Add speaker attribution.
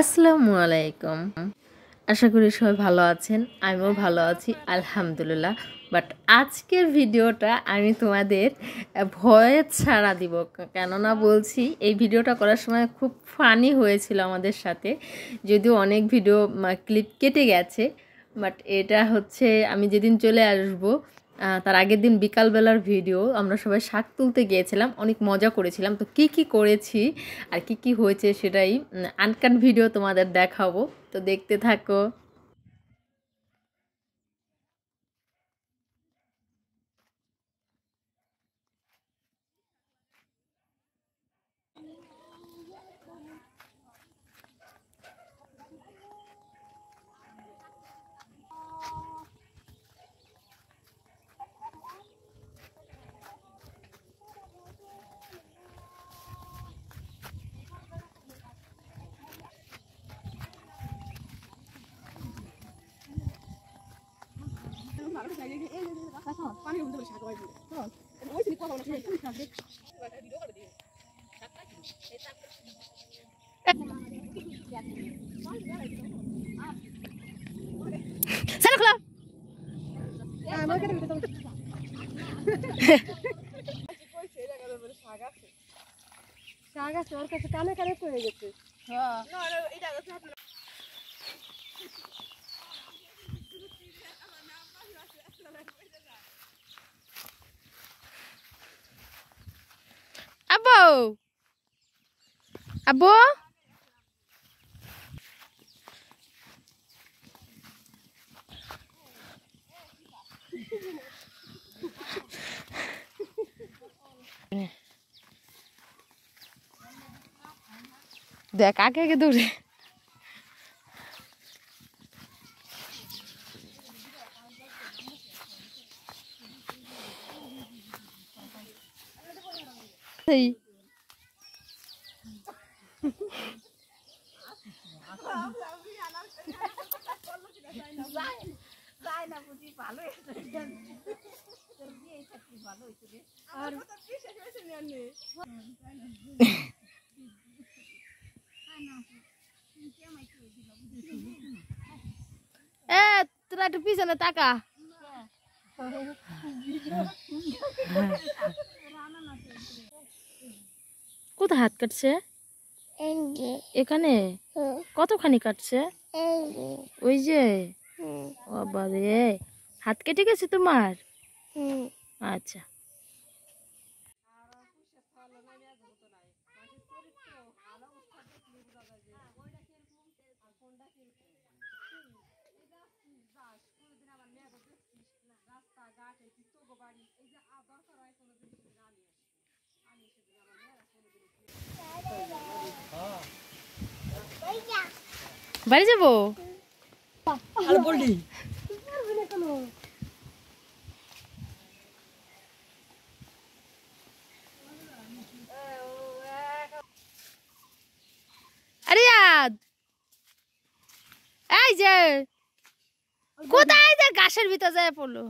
Speaker 1: আসসালামু আলাইকুম। আশা করি সবাই ভালো আছেন, আমিও ভালো আছি আলহামদুলিল্লাহ। বাট আজকের ভিডিওটা আমি তোমাদের ভয়েস ছাড়া দিব, কেননা বলছি এই ভিডিওটা করার সময় খুব ফানি হয়েছিল আমাদের সাথে, যদিও অনেক ভিডিও ক্লিপ কেটে গেছে। বাট এটা হচ্ছে আমি যেদিন চলে আসবো তার আগের দিন বিকালবেলার ভিডিও। আমরা সবাই শাক তুলতে গিয়েছিলাম, অনেক মজা করেছিলাম। তো কি কি করেছি আর কি কি হয়েছে সেটাই আনকাট ভিডিও তোমাদের দেখাবো, তো দেখতে থাকো। আব্বু, আব্বু, দেখ আগে আগে দৌড়ে। এ তোরা একটু পিছনে তাকা। কোথায় হাত কাটছে? এখানে কতখানি কাটছে? ওই যে বাবা রে, হাত কেটে গেছে তোমার? আচ্ছা। বাড়ি যাবো। আরে এই যে কোথায় যে গাছের ভিতর যায় পড়লো।